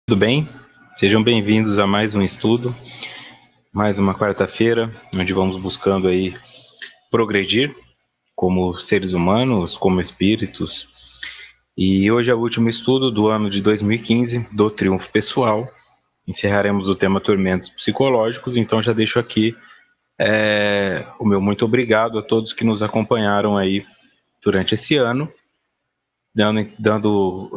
Tudo bem? Sejam bem-vindos a mais um estudo, mais uma quarta-feira, onde vamos buscando aí progredir como seres humanos, como espíritos. E hoje é o último estudo do ano de 2015, do Triunfo Pessoal. Encerraremos o tema Tormentos Psicológicos, então já deixo aqui o meu muito obrigado a todos que nos acompanharam aí durante esse ano, dando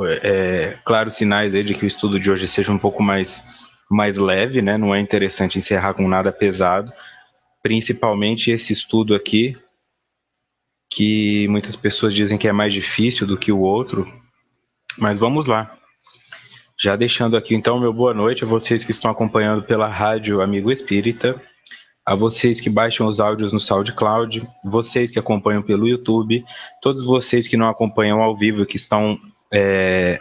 claros sinais aí de que o estudo de hoje seja um pouco mais leve, né? Não é interessante encerrar com nada pesado, principalmente esse estudo aqui, que muitas pessoas dizem que é mais difícil do que o outro, mas vamos lá. Já deixando aqui então meu boa noite a vocês que estão acompanhando pela rádio Amigo Espírita, a vocês que baixam os áudios no SoundCloud, vocês que acompanham pelo YouTube, todos vocês que não acompanham ao vivo, que estão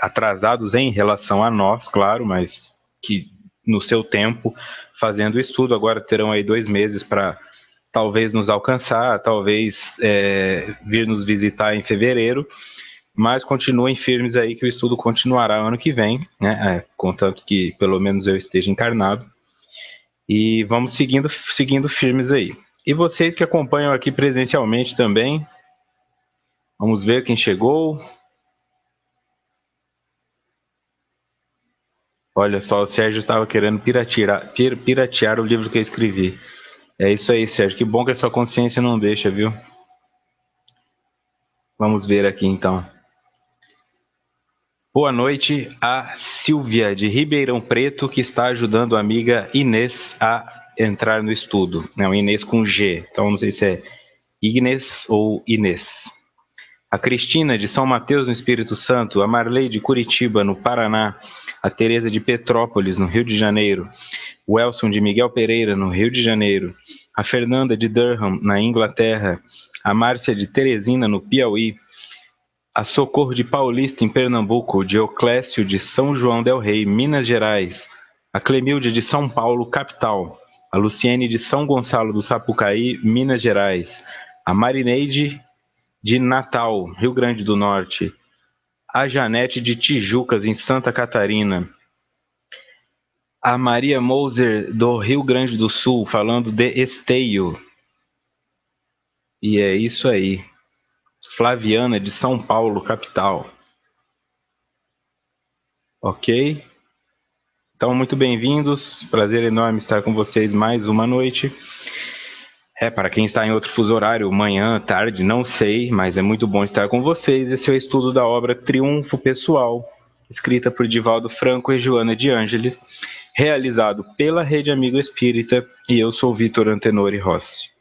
atrasados em relação a nós, claro, mas que no seu tempo, fazendo o estudo, agora terão aí 2 meses para talvez nos alcançar, talvez vir nos visitar em fevereiro, mas continuem firmes aí que o estudo continuará ano que vem, né? Contanto que pelo menos eu esteja encarnado. E vamos seguindo firmes aí. E vocês que acompanham aqui presencialmente também, vamos ver quem chegou. Olha só, o Sérgio estava querendo piratear o livro que eu escrevi. É isso aí, Sérgio. Que bom que a sua consciência não deixa, viu? Vamos ver aqui então. Boa noite a Silvia de Ribeirão Preto, que está ajudando a amiga Inês a entrar no estudo. Não, Inês com G. Então não sei se é Ignes ou Inês. A Cristina de São Mateus, no Espírito Santo, a Marley de Curitiba, no Paraná, a Tereza de Petrópolis, no Rio de Janeiro, o Elson de Miguel Pereira, no Rio de Janeiro, a Fernanda de Durham, na Inglaterra, a Márcia de Teresina, no Piauí, a Socorro de Paulista, em Pernambuco, o Dioclésio de São João del Rei, Minas Gerais, a Clemilde de São Paulo, capital, a Luciene de São Gonçalo do Sapucaí, Minas Gerais, a Marineide de Natal, Rio Grande do Norte, a Janete de Tijucas, em Santa Catarina, a Maria Moser, do Rio Grande do Sul, falando de Esteio. E é isso aí. Flaviana, de São Paulo, capital. Ok? Então, muito bem-vindos. Prazer enorme estar com vocês mais uma noite. Para quem está em outro fuso horário, manhã, tarde, não sei, mas é muito bom estar com vocês. Esse é o estudo da obra Triunfo Pessoal, escrita por Divaldo Franco e Joana de Ângeles, realizado pela Rede Amigo Espírita, e eu sou Vitor Antenori Rossi.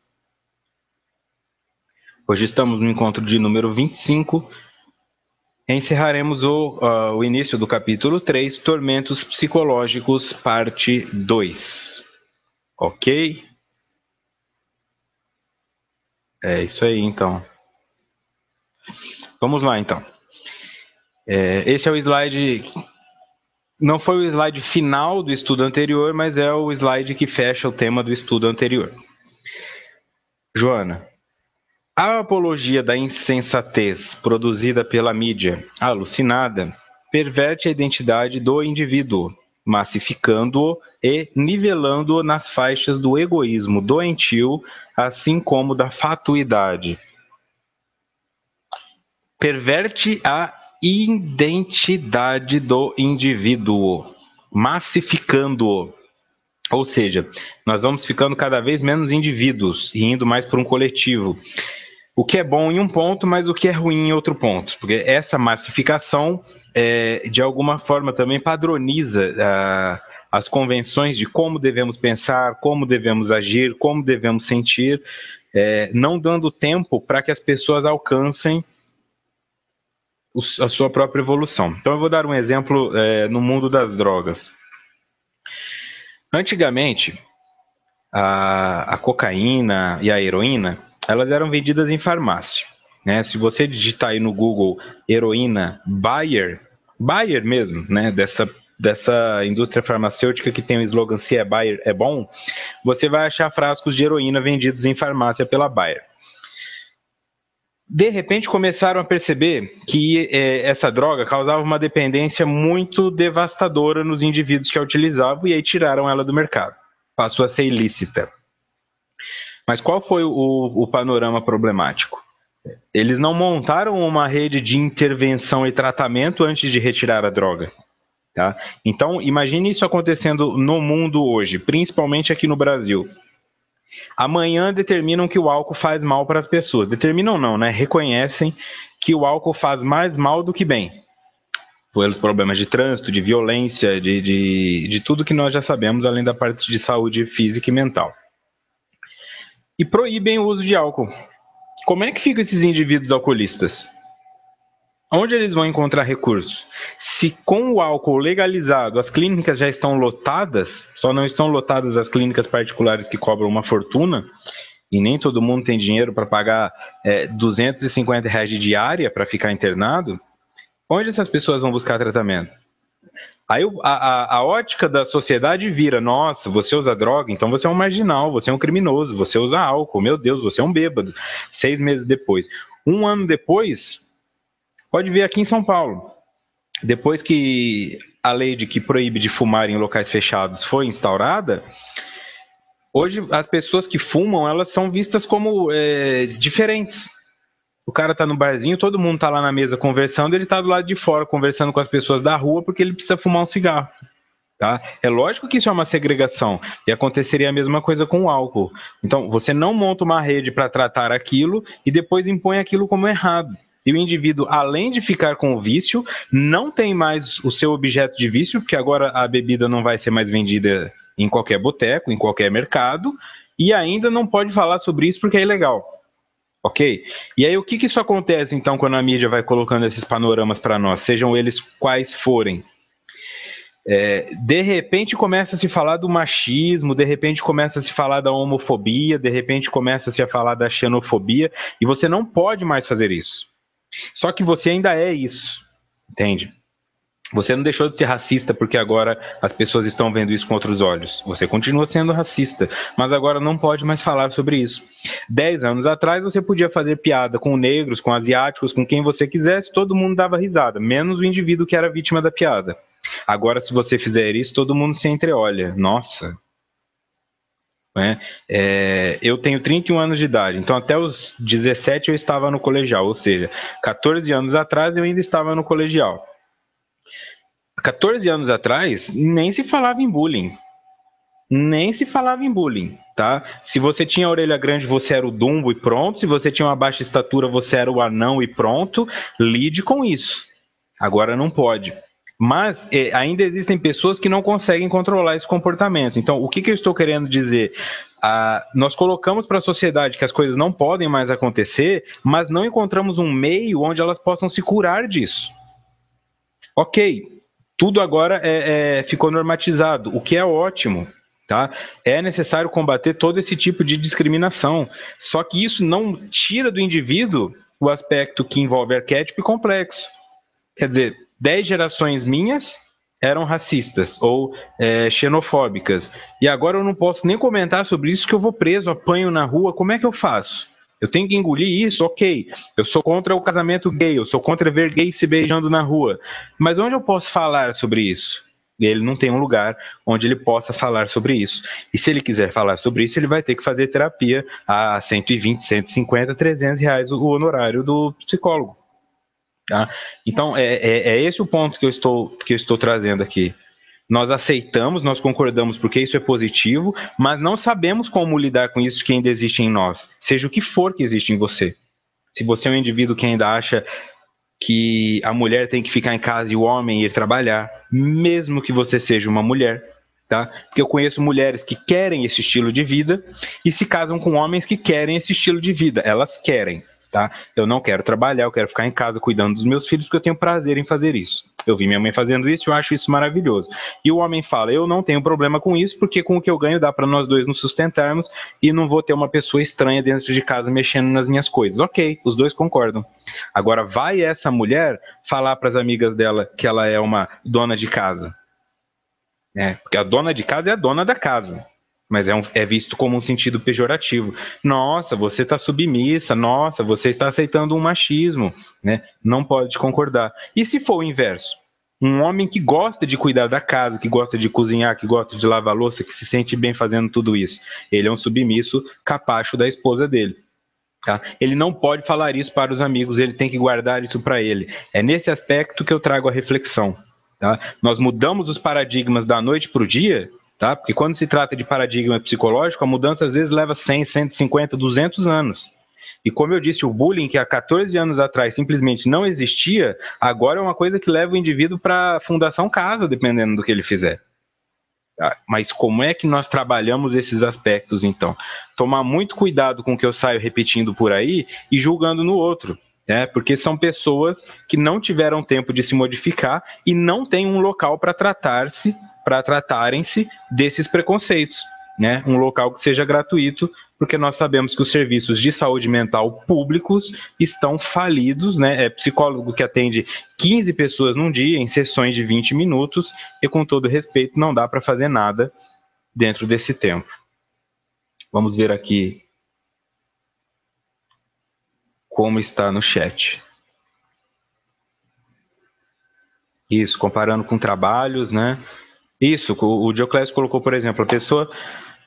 Hoje estamos no encontro de número 25. Encerraremos o início do capítulo 3, Tormentos Psicológicos, parte 2. Ok? É isso aí, então. Vamos lá, então. Esse é o slide... Não foi o slide final do estudo anterior, mas é o slide que fecha o tema do estudo anterior. Joana, a apologia da insensatez produzida pela mídia alucinada perverte a identidade do indivíduo, massificando-o e nivelando-o nas faixas do egoísmo doentio, assim como da fatuidade. Perverte a identidade do indivíduo, massificando-o. Ou seja, nós vamos ficando cada vez menos indivíduos e indo mais para um coletivo. O que é bom em um ponto, mas o que é ruim em outro ponto. Porque essa massificação, de alguma forma, também padroniza as convenções de como devemos pensar, como devemos agir, como devemos sentir, não dando tempo para que as pessoas alcancem a sua própria evolução. Então eu vou dar um exemplo no mundo das drogas. Antigamente, a cocaína e a heroína, elas eram vendidas em farmácia. Né? Se você digitar aí no Google heroína Bayer mesmo, né? dessa indústria farmacêutica que tem o slogan "Se é Bayer, é bom", você vai achar frascos de heroína vendidos em farmácia pela Bayer. De repente começaram a perceber que essa droga causava uma dependência muito devastadora nos indivíduos que a utilizavam, e aí tiraram ela do mercado. Passou a ser ilícita. Mas qual foi o panorama problemático? Eles não montaram uma rede de intervenção e tratamento antes de retirar a droga. Tá? Então, imagine isso acontecendo no mundo hoje, principalmente aqui no Brasil. Amanhã determinam que o álcool faz mal para as pessoas. Determinam não, né? Reconhecem que o álcool faz mais mal do que bem. Pelos problemas de trânsito, de violência, de tudo que nós já sabemos, além da parte de saúde física e mental. E proíbem o uso de álcool. Como é que ficam esses indivíduos alcoolistas? Onde eles vão encontrar recursos? Se com o álcool legalizado as clínicas já estão lotadas, só não estão lotadas as clínicas particulares que cobram uma fortuna, e nem todo mundo tem dinheiro para pagar R$ 250 de diária para ficar internado, onde essas pessoas vão buscar tratamento? Aí a ótica da sociedade vira: nossa, você usa droga, então você é um marginal, você é um criminoso, você usa álcool, meu Deus, você é um bêbado. 6 meses depois. 1 ano depois, pode ver aqui em São Paulo, depois que a lei que proíbe de fumar em locais fechados foi instaurada, hoje as pessoas que fumam, elas são vistas como diferentes. O cara está no barzinho, todo mundo está lá na mesa conversando, ele está do lado de fora conversando com as pessoas da rua porque ele precisa fumar um cigarro. Tá? É lógico que isso é uma segregação, e aconteceria a mesma coisa com o álcool. Então, você não monta uma rede para tratar aquilo e depois impõe aquilo como errado. E o indivíduo, além de ficar com o vício, não tem mais o seu objeto de vício, porque agora a bebida não vai ser mais vendida em qualquer boteco, em qualquer mercado, e ainda não pode falar sobre isso porque é ilegal. Ok? E aí o que isso acontece então quando a mídia vai colocando esses panoramas para nós, sejam eles quais forem? De repente começa a se falar do machismo, de repente começa a se falar da homofobia, de repente começa a se falar da xenofobia, e você não pode mais fazer isso. Só que você ainda é isso, entende? Você não deixou de ser racista porque agora as pessoas estão vendo isso com outros olhos. Você continua sendo racista, mas agora não pode mais falar sobre isso. 10 anos atrás você podia fazer piada com negros, com asiáticos, com quem você quisesse, todo mundo dava risada, menos o indivíduo que era vítima da piada. Agora, se você fizer isso, todo mundo se entreolha. Nossa. Eu tenho 31 anos de idade, então até os 17 eu estava no colegial, ou seja, 14 anos atrás eu ainda estava no colegial. 14 anos atrás, nem se falava em bullying. Nem se falava em bullying, tá? Se você tinha a orelha grande, você era o Dumbo e pronto. Se você tinha uma baixa estatura, você era o anão e pronto. Lide com isso. Agora não pode. Mas ainda existem pessoas que não conseguem controlar esse comportamento. Então, o que eu estou querendo dizer? Nós colocamos para a sociedade que as coisas não podem mais acontecer, mas não encontramos um meio onde elas possam se curar disso. Ok, tudo agora ficou normatizado, o que é ótimo. Tá? É necessário combater todo esse tipo de discriminação. Só que isso não tira do indivíduo o aspecto que envolve arquétipo e complexo. Quer dizer, 10 gerações minhas eram racistas ou xenofóbicas. E agora eu não posso nem comentar sobre isso, que eu vou preso, apanho na rua. Como é que eu faço? Eu tenho que engolir isso? Ok. Eu sou contra o casamento gay, eu sou contra ver gays se beijando na rua. Mas onde eu posso falar sobre isso? Ele não tem um lugar onde ele possa falar sobre isso. E se ele quiser falar sobre isso, ele vai ter que fazer terapia a 120, 150, 300 reais o honorário do psicólogo. Tá? Então, é esse o ponto que eu estou trazendo aqui. Nós aceitamos, nós concordamos porque isso é positivo, mas não sabemos como lidar com isso que ainda existe em nós, seja o que for que existe em você. Se você é um indivíduo que ainda acha que a mulher tem que ficar em casa e o homem ir trabalhar, mesmo que você seja uma mulher, tá? Porque eu conheço mulheres que querem esse estilo de vida e se casam com homens que querem esse estilo de vida. Elas querem, tá? Eu não quero trabalhar, eu quero ficar em casa cuidando dos meus filhos porque eu tenho prazer em fazer isso. Eu vi minha mãe fazendo isso e eu acho isso maravilhoso. E o homem fala, eu não tenho problema com isso porque com o que eu ganho dá para nós dois nos sustentarmos e não vou ter uma pessoa estranha dentro de casa mexendo nas minhas coisas. Ok, os dois concordam. Agora, vai essa mulher falar para as amigas dela que ela é uma dona de casa. Porque a dona de casa é a dona da casa. mas é visto como um sentido pejorativo. Nossa, você está submissa, nossa, você está aceitando um machismo, né? Não pode concordar. E se for o inverso? Um homem que gosta de cuidar da casa, que gosta de cozinhar, que gosta de lavar louça, que se sente bem fazendo tudo isso. Ele é um submisso capacho da esposa dele. Tá? Ele não pode falar isso para os amigos, ele tem que guardar isso para ele. É nesse aspecto que eu trago a reflexão. Tá? Nós mudamos os paradigmas da noite para o dia, tá? Porque quando se trata de paradigma psicológico, a mudança às vezes leva 100, 150, 200 anos. E como eu disse, o bullying, que há 14 anos atrás simplesmente não existia, agora é uma coisa que leva o indivíduo para a Fundação Casa, dependendo do que ele fizer. Mas como é que nós trabalhamos esses aspectos, então? Tomar muito cuidado com o que eu saio repetindo por aí e julgando no outro, né? Porque são pessoas que não tiveram tempo de se modificar e não têm um local para tratarem-se desses preconceitos, né? Um local que seja gratuito, porque nós sabemos que os serviços de saúde mental públicos estão falidos, né? É psicólogo que atende 15 pessoas num dia, em sessões de 20 minutos, e com todo respeito, não dá para fazer nada dentro desse tempo. Vamos ver aqui como está no chat. Isso, comparando com trabalhos, né? Isso, o Dioclésio colocou, por exemplo,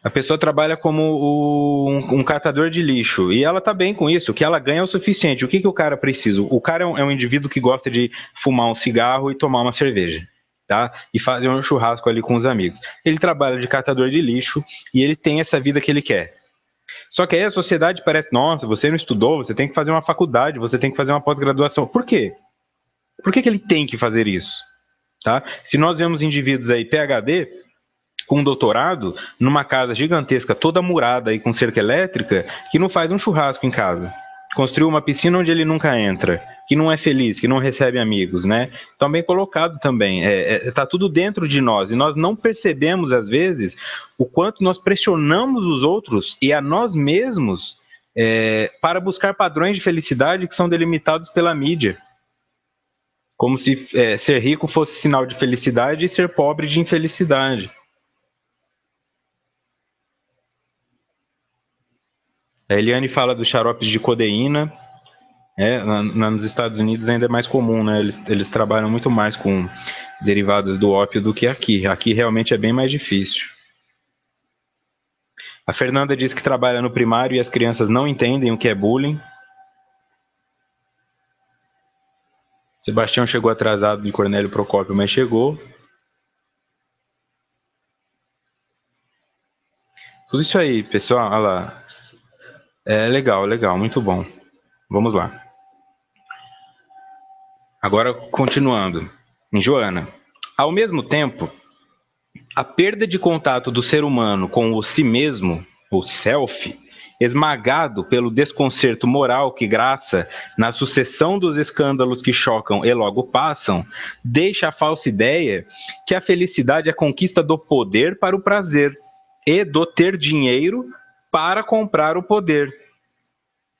a pessoa trabalha como um catador de lixo e ela tá bem com isso, o que ela ganha é o suficiente. O que o cara precisa? O cara é um indivíduo que gosta de fumar um cigarro e tomar uma cerveja, tá? E fazer um churrasco ali com os amigos. Ele trabalha de catador de lixo e ele tem essa vida que ele quer. Só que aí a sociedade parece, nossa, você não estudou, você tem que fazer uma faculdade, você tem que fazer uma pós-graduação. Por quê? Por que ele tem que fazer isso? Tá? Se nós vemos indivíduos aí, PhD, com um doutorado, numa casa gigantesca, toda murada e com cerca elétrica, que não faz um churrasco em casa. Construiu uma piscina onde ele nunca entra, que não é feliz, que não recebe amigos, né? Então, bem colocado também. Tá tudo dentro de nós e nós não percebemos, às vezes, o quanto nós pressionamos os outros e a nós mesmos para buscar padrões de felicidade que são delimitados pela mídia. Como se ser rico fosse sinal de felicidade e ser pobre de infelicidade. A Eliane fala dos xaropes de codeína. Nos Estados Unidos ainda é mais comum, né? Eles trabalham muito mais com derivados do ópio do que aqui. Aqui realmente é bem mais difícil. A Fernanda diz que trabalha no primário e as crianças não entendem o que é bullying. Sebastião chegou atrasado de Cornélio Procópio, mas chegou. Tudo isso aí, pessoal. Olha lá. Legal, muito bom. Vamos lá. Agora, continuando. Em Joana. Ao mesmo tempo, a perda de contato do ser humano com o si mesmo, o self, esmagado pelo desconcerto moral que graça na sucessão dos escândalos que chocam e logo passam, deixa a falsa ideia que a felicidade é a conquista do poder para o prazer e do ter dinheiro para comprar o poder.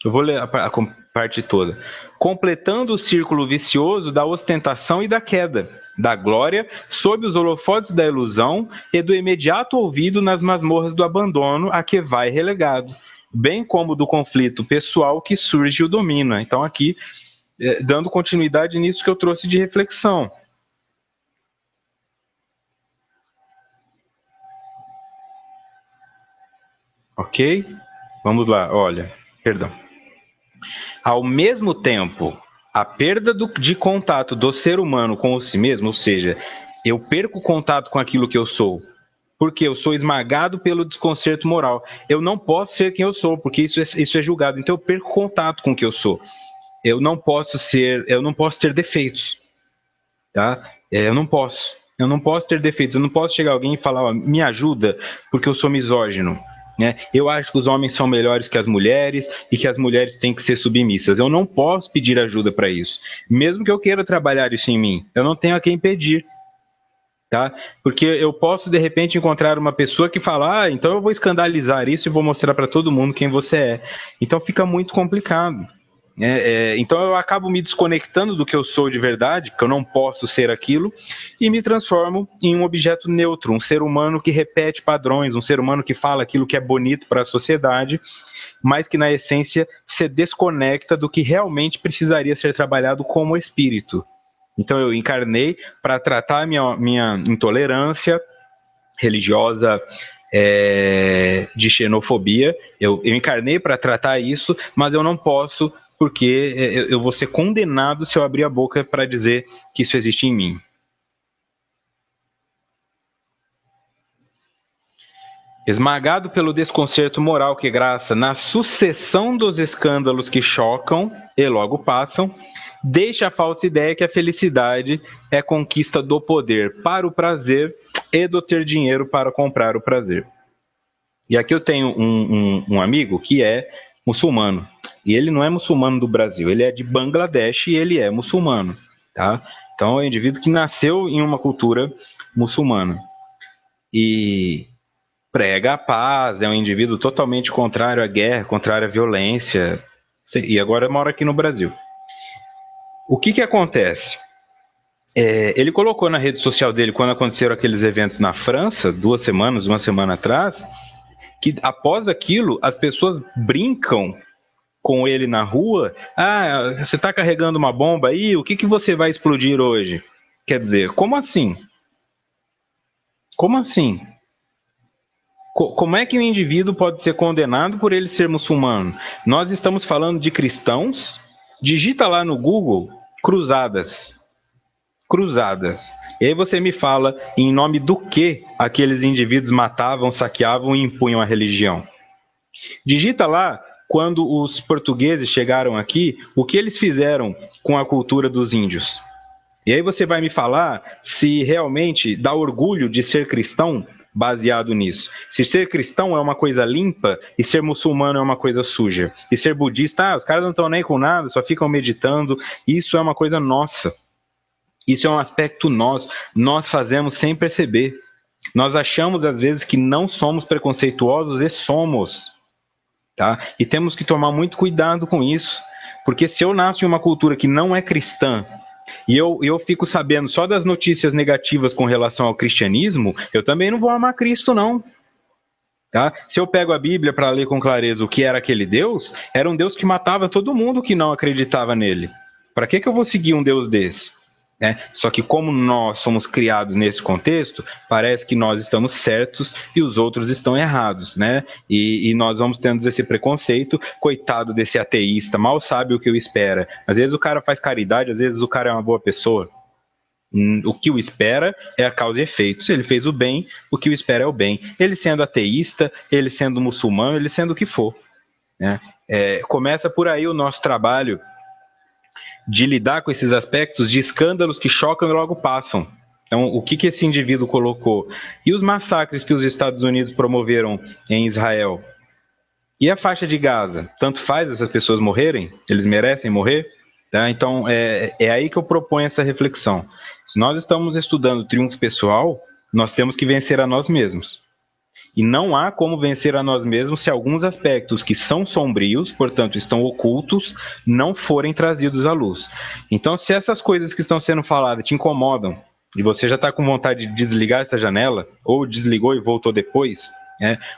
Eu vou ler a parte toda. Completando o círculo vicioso da ostentação e da queda, da glória sob os holofotes da ilusão e do imediato ouvido nas masmorras do abandono a que vai relegado, bem como do conflito pessoal que surge e o domina. Então aqui, dando continuidade nisso que eu trouxe de reflexão. Ok? Vamos lá, olha, perdão. Ao mesmo tempo, a perda de contato do ser humano com o si mesmo, ou seja, eu perco contato com aquilo que eu sou, porque eu sou esmagado pelo desconcerto moral. Eu não posso ser quem eu sou, porque isso é julgado. Então eu perco contato com o que eu sou. Eu não posso ter defeitos, tá? Eu não posso ter defeitos. Eu não posso chegar a alguém e falar, me ajuda, porque eu sou misógino. Eu acho que os homens são melhores que as mulheres e que as mulheres têm que ser submissas. Eu não posso pedir ajuda para isso. Mesmo que eu queira trabalhar isso em mim, eu não tenho a quem pedir. Tá? Porque eu posso, de repente, encontrar uma pessoa que fala, então eu vou escandalizar isso e vou mostrar para todo mundo quem você é. Então fica muito complicado. Então eu acabo me desconectando do que eu sou de verdade, que eu não posso ser aquilo, e me transformo em um objeto neutro, um ser humano que repete padrões, um ser humano que fala aquilo que é bonito para a sociedade, mas que na essência se desconecta do que realmente precisaria ser trabalhado como espírito. Então eu encarnei para tratar a minha intolerância religiosa, de xenofobia. Eu encarnei para tratar isso, mas eu não posso, porque eu vou ser condenado se eu abrir a boca para dizer que isso existe em mim. Esmagado pelo desconcerto moral que graça na sucessão dos escândalos que chocam e logo passam, deixa a falsa ideia que a felicidade é conquista do poder para o prazer e do ter dinheiro para comprar o prazer. E aqui eu tenho um amigo que é muçulmano, e ele não é muçulmano do Brasil, ele é de Bangladesh e ele é muçulmano, tá? Então é um indivíduo que nasceu em uma cultura muçulmana e prega a paz, é um indivíduo totalmente contrário à guerra, contrário à violência, e agora mora aqui no Brasil. O que acontece? Ele colocou na rede social dele, quando aconteceram aqueles eventos na França, uma semana atrás, que após aquilo, as pessoas brincam com ele na rua. Ah, você está carregando uma bomba aí? O que você vai explodir hoje? Quer dizer, como assim? Como assim? Como é que um indivíduo pode ser condenado por ele ser muçulmano? Nós estamos falando de cristãos. Digita lá no Google cruzadas. Cruzadas. E aí você me fala em nome do que aqueles indivíduos matavam, saqueavam e impunham a religião. Digita lá, quando os portugueses chegaram aqui, o que eles fizeram com a cultura dos índios. E aí você vai me falar se realmente dá orgulho de ser cristão baseado nisso. Se ser cristão é uma coisa limpa e ser muçulmano é uma coisa suja. E ser budista, os caras não estão nem com nada, só ficam meditando. Isso é uma coisa nossa. Isso é um aspecto nosso. Nós fazemos sem perceber. Nós achamos às vezes que não somos preconceituosos e somos. Tá? E temos que tomar muito cuidado com isso. Porque se eu nasço em uma cultura que não é cristã, e eu fico sabendo só das notícias negativas com relação ao cristianismo, eu também não vou amar Cristo, não. Tá? Se eu pego a Bíblia para ler com clareza o que era aquele Deus, era um Deus que matava todo mundo que não acreditava nele. Para que eu vou seguir um Deus desse? Só que como nós somos criados nesse contexto, parece que nós estamos certos e os outros estão errados, né? E nós vamos tendo esse preconceito. Coitado desse ateísta, mal sabe o que o espera. Às vezes o cara faz caridade, às vezes o cara é uma boa pessoa. O que o espera é a causa e efeito. Se ele fez o bem, o que o espera é o bem. Ele sendo ateísta, ele sendo muçulmano, ele sendo o que for, né? Começa por aí o nosso trabalho de lidar com esses aspectos de escândalos que chocam e logo passam. Então, o que esse indivíduo colocou? E os massacres que os Estados Unidos promoveram em Israel? E a faixa de Gaza? Tanto faz essas pessoas morrerem? Eles merecem morrer? Tá? Então, é aí que eu proponho essa reflexão. Se nós estamos estudando triunfo pessoal, nós temos que vencer a nós mesmos. E não há como vencer a nós mesmos se alguns aspectos que são sombrios, portanto estão ocultos, não forem trazidos à luz. Então, se essas coisas que estão sendo faladas te incomodam e você já está com vontade de desligar essa janela, ou desligou e voltou depois,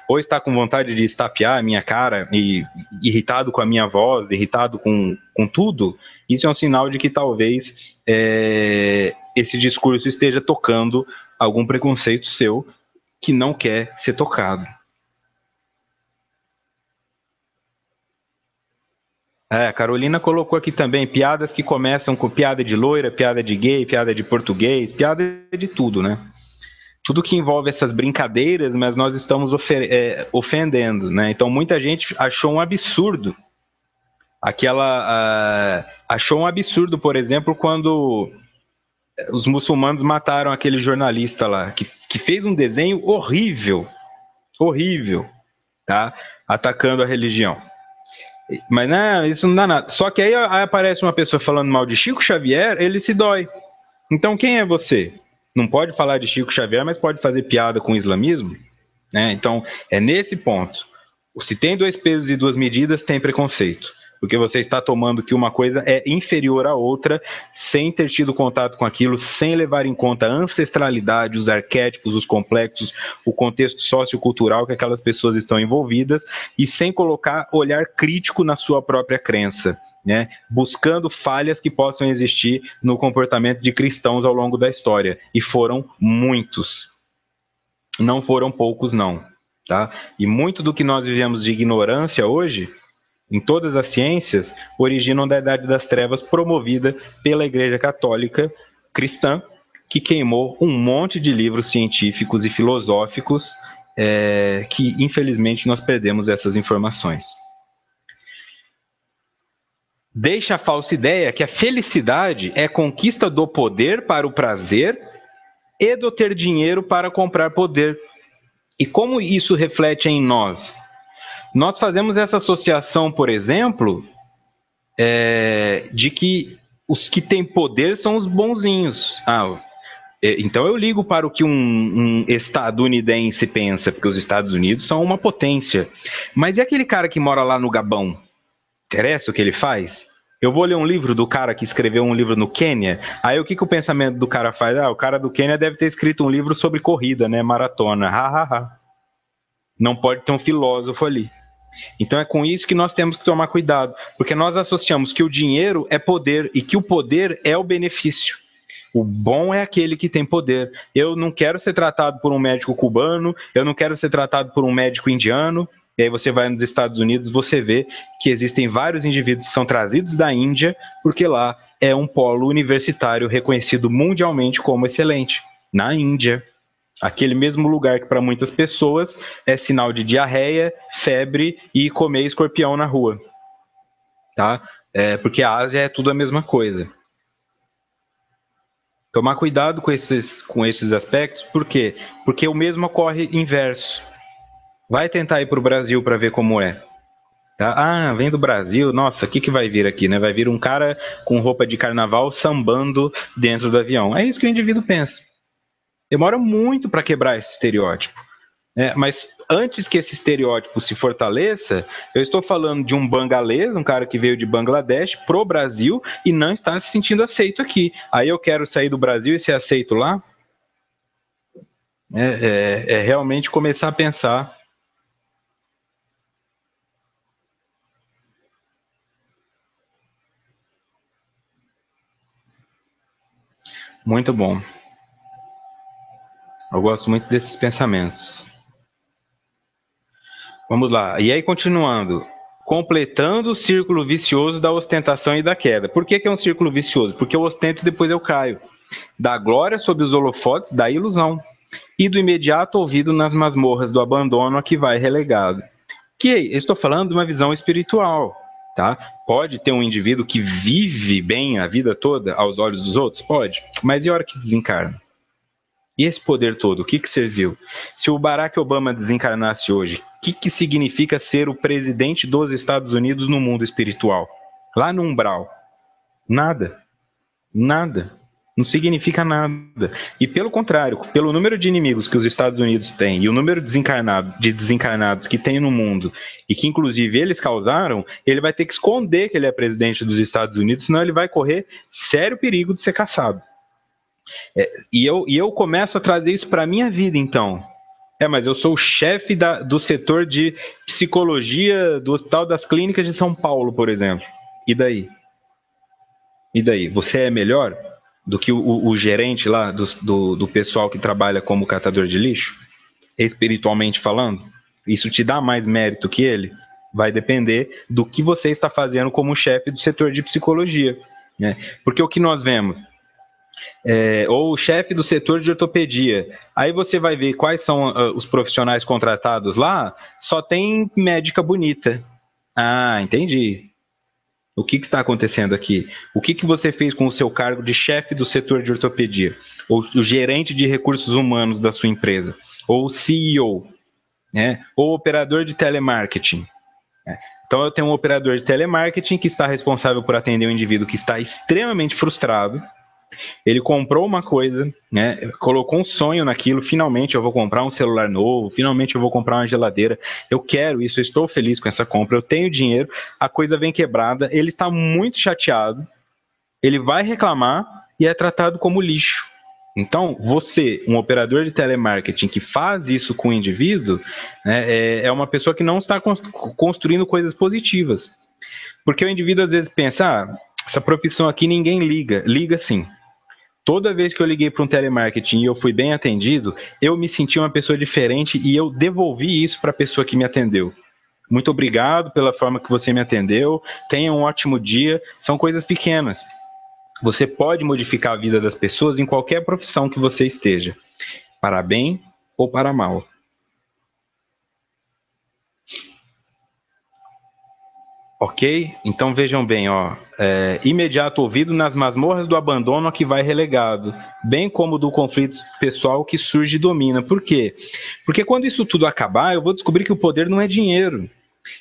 ou está com vontade de estapear a minha cara, e irritado com a minha voz, irritado com tudo, isso é um sinal de que talvez esse discurso esteja tocando algum preconceito seu que não quer ser tocado. A Carolina colocou aqui também piadas que começam com piada de loira, piada de gay, piada de português, piada de tudo, né? Tudo que envolve essas brincadeiras, mas nós estamos ofendendo, né? Então muita gente achou um absurdo. Achou um absurdo, por exemplo, quando os muçulmanos mataram aquele jornalista lá, que fez um desenho horrível, tá? Atacando a religião. Mas não, isso não dá nada. Só que aí aparece uma pessoa falando mal de Chico Xavier, ele se dói. Então quem é você? Não pode falar de Chico Xavier, mas pode fazer piada com o islamismo? Então é nesse ponto. Se tem dois pesos e duas medidas, tem preconceito. porque você está tomando que uma coisa é inferior à outra, sem ter tido contato com aquilo, sem levar em conta a ancestralidade, os arquétipos, os complexos, o contexto sociocultural que aquelas pessoas estão envolvidas, e sem colocar olhar crítico na sua própria crença, né? Buscando falhas que possam existir no comportamento de cristãos ao longo da história. E foram muitos. Não foram poucos, não. Tá? E muito do que nós vivemos de ignorância hoje, em todas as ciências, originam da Idade das Trevas, promovida pela Igreja Católica Cristã, que queimou um monte de livros científicos e filosóficos, que infelizmente nós perdemos essas informações. Deixa a falsa ideia que a felicidade é conquista do poder para o prazer e do ter dinheiro para comprar poder. E como isso reflete em nós? Nós fazemos essa associação, por exemplo, de que os que têm poder são os bonzinhos. Então eu ligo para o que um estadunidense pensa, porque os Estados Unidos são uma potência. Mas e aquele cara que mora lá no Gabão? Interessa o que ele faz? Eu vou ler um livro do cara que escreveu um livro no Quênia, aí o que o pensamento do cara faz? O cara do Quênia deve ter escrito um livro sobre corrida, né? Maratona. Não pode ter um filósofo ali. Então é com isso que nós temos que tomar cuidado, porque nós associamos que o dinheiro é poder e que o poder é o benefício. O bom é aquele que tem poder. Eu não quero ser tratado por um médico cubano, eu não quero ser tratado por um médico indiano. E aí você vai nos Estados Unidos, você vê que existem vários indivíduos que são trazidos da Índia, porque lá é um polo universitário reconhecido mundialmente como excelente. Na Índia, aquele mesmo lugar que para muitas pessoas é sinal de diarreia, febre e comer escorpião na rua. Tá? Porque a Ásia é tudo a mesma coisa. Tomar cuidado com esses aspectos, por quê? Porque o mesmo ocorre inverso. Vai tentar ir para o Brasil para ver como é. Tá? Vem do Brasil, nossa, o que vai vir aqui, né? Vai vir um cara com roupa de carnaval sambando dentro do avião. É isso que o indivíduo pensa. Demora muito para quebrar esse estereótipo. Mas antes que esse estereótipo se fortaleça, eu estou falando de um bangalês, um cara que veio de Bangladesh pro Brasil e não está se sentindo aceito aqui. Aí eu quero sair do Brasil e ser aceito lá? É realmente começar a pensar. Muito bom. Eu gosto muito desses pensamentos. Vamos lá. E aí, continuando. Completando o círculo vicioso da ostentação e da queda. Por que é um círculo vicioso? Porque eu ostento e depois eu caio. Da glória sob os holofotes da ilusão. E do imediato ouvido nas masmorras do abandono a que vai relegado. Que eu estou falando de uma visão espiritual. Tá? Pode ter um indivíduo que vive bem a vida toda aos olhos dos outros? Pode. Mas e a hora que desencarna? E esse poder todo, o que serviu? Se o Barack Obama desencarnasse hoje, o que significa ser o presidente dos Estados Unidos no mundo espiritual? Lá no umbral. Nada. Nada. Não significa nada. E pelo contrário, pelo número de inimigos que os Estados Unidos têm e o número de desencarnados que tem no mundo e que inclusive eles causaram, ele vai ter que esconder que ele é presidente dos Estados Unidos, senão ele vai correr sério perigo de ser caçado. E eu começo a trazer isso para a minha vida, então. Mas eu sou o chefe do setor de psicologia do Hospital das Clínicas de São Paulo, por exemplo. E daí? E daí? Você é melhor do que o gerente lá do pessoal que trabalha como catador de lixo? Espiritualmente falando? Isso te dá mais mérito que ele? Vai depender do que você está fazendo como chefe do setor de psicologia. Né? Porque o que nós vemos? Ou o chefe do setor de ortopedia. Aí você vai ver quais são os profissionais contratados lá, só tem médica bonita. Entendi. O que está acontecendo aqui? O que você fez com o seu cargo de chefe do setor de ortopedia? Ou o gerente de recursos humanos da sua empresa? Ou o CEO? Ou operador de telemarketing? Então eu tenho um operador de telemarketing que está responsável por atender um indivíduo que está extremamente frustrado, Ele comprou uma coisa, né? Colocou um sonho naquilo. Finalmente eu vou comprar um celular novo. Finalmente eu vou comprar uma geladeira. Eu quero isso. Eu estou feliz com essa compra. Eu tenho dinheiro. A coisa vem quebrada. Ele está muito chateado. Ele vai reclamar e é tratado como lixo. Então, você, um operador de telemarketing que faz isso com o indivíduo, né, é uma pessoa que não está construindo coisas positivas. Porque o indivíduo às vezes pensa, essa profissão aqui ninguém liga. Liga sim. Toda vez que eu liguei para um telemarketing e eu fui bem atendido, eu me senti uma pessoa diferente e eu devolvi isso para a pessoa que me atendeu. Muito obrigado pela forma que você me atendeu. Tenha um ótimo dia. São coisas pequenas. Você pode modificar a vida das pessoas em qualquer profissão que você esteja, para bem ou para mal. Ok? Então vejam bem, imediato ouvido nas masmorras do abandono a que vai relegado, bem como do conflito pessoal que surge e domina. Por quê? Porque quando isso tudo acabar, eu vou descobrir que o poder não é dinheiro.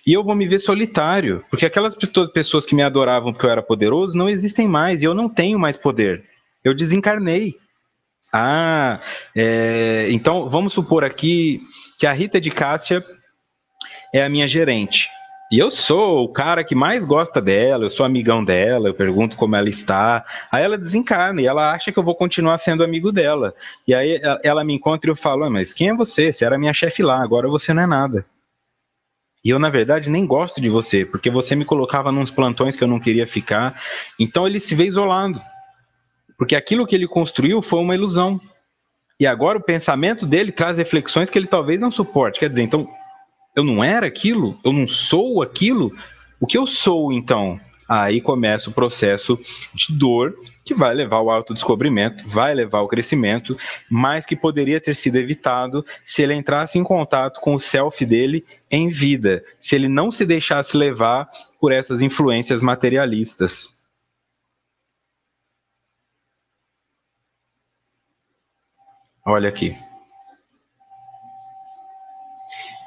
E eu vou me ver solitário, porque aquelas pessoas que me adoravam porque eu era poderoso não existem mais, e eu não tenho mais poder. Eu desencarnei. Então vamos supor aqui que a Rita de Cássia é a minha gerente. E eu sou o cara que mais gosta dela, eu sou amigão dela, eu pergunto como ela está. Aí ela desencarna e ela acha que eu vou continuar sendo amigo dela. E aí ela me encontra e eu falo, mas quem é você? Você era minha chefe lá, agora você não é nada. E eu, na verdade, nem gosto de você, porque você me colocava nos plantões que eu não queria ficar. Então ele se vê isolado, porque aquilo que ele construiu foi uma ilusão. E agora o pensamento dele traz reflexões que ele talvez não suporte. Quer dizer, então, eu não era aquilo? Eu não sou aquilo? O que eu sou, então? Aí começa o processo de dor que vai levar ao autodescobrimento, vai levar ao crescimento, mas que poderia ter sido evitado se ele entrasse em contato com o self dele em vida, se ele não se deixasse levar por essas influências materialistas. Olha aqui.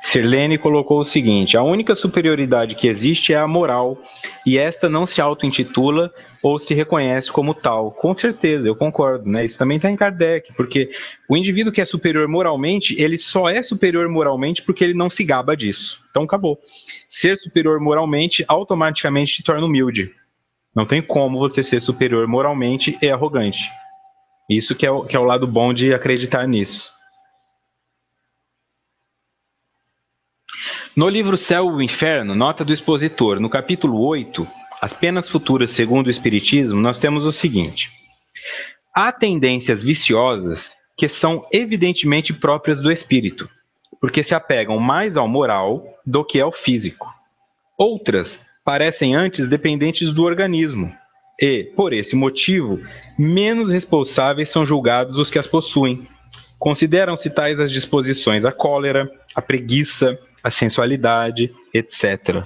Sirlene colocou o seguinte: a única superioridade que existe é a moral, e esta não se auto-intitula ou se reconhece como tal. Com certeza, eu concordo, né? Isso também está em Kardec, porque o indivíduo que é superior moralmente, ele só é superior moralmente porque ele não se gaba disso. Então acabou. Ser superior moralmente automaticamente te torna humilde. Não tem como você ser superior moralmente e arrogante. Isso que é o lado bom de acreditar nisso. No livro Céu e o Inferno, nota do expositor, no capítulo 8, As Penas Futuras segundo o Espiritismo, nós temos o seguinte: há tendências viciosas que são evidentemente próprias do espírito, porque se apegam mais ao moral do que ao físico. Outras parecem antes dependentes do organismo e, por esse motivo, menos responsáveis são julgados os que as possuem. Consideram-se tais as disposições a cólera, a preguiça, a sensualidade, etc.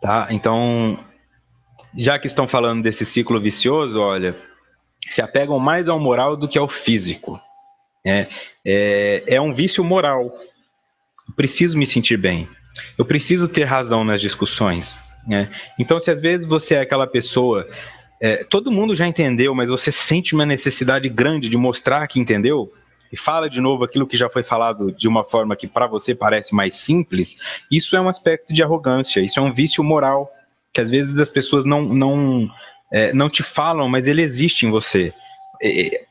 Tá? Então, já que estão falando desse ciclo vicioso, olha, se apegam mais ao moral do que ao físico. É um vício moral. Eu preciso me sentir bem. Eu preciso ter razão nas discussões. Né? Então, se às vezes você é aquela pessoa, todo mundo já entendeu, mas você sente uma necessidade grande de mostrar que entendeu, e fala de novo aquilo que já foi falado de uma forma que para você parece mais simples, isso é um aspecto de arrogância, isso é um vício moral, que às vezes as pessoas não te falam, mas ele existe em você.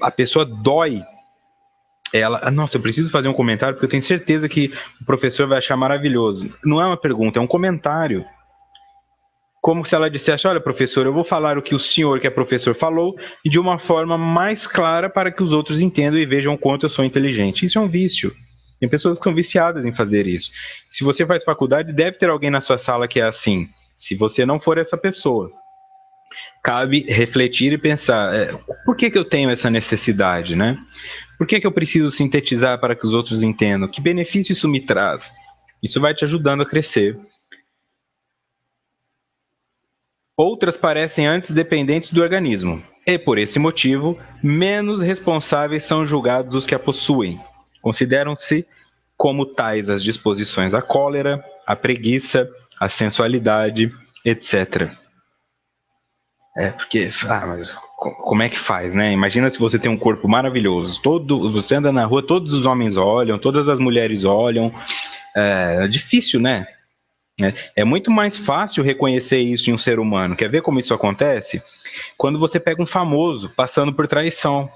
A pessoa dói. Nossa, eu preciso fazer um comentário porque eu tenho certeza que o professor vai achar maravilhoso. Não é uma pergunta, é um comentário. Como se ela dissesse: olha, professor, eu vou falar o que o senhor, que é professor, falou, e de uma forma mais clara para que os outros entendam e vejam o quanto eu sou inteligente. Isso é um vício. Tem pessoas que são viciadas em fazer isso. Se você faz faculdade, deve ter alguém na sua sala que é assim. Se você não for essa pessoa, cabe refletir e pensar: por que eu tenho essa necessidade, né? Por que eu preciso sintetizar para que os outros entendam? Que benefício isso me traz? Isso vai te ajudando a crescer. Outras parecem antes dependentes do organismo, e, por esse motivo, menos responsáveis são julgados os que a possuem. Consideram-se como tais as disposições à cólera, à preguiça, à sensualidade, etc. Porque, mas como é que faz, né? Imagina se você tem um corpo maravilhoso, você anda na rua, todos os homens olham, todas as mulheres olham, é difícil, né? É muito mais fácil reconhecer isso em um ser humano. Quer ver como isso acontece? Quando você pega um famoso passando por traição,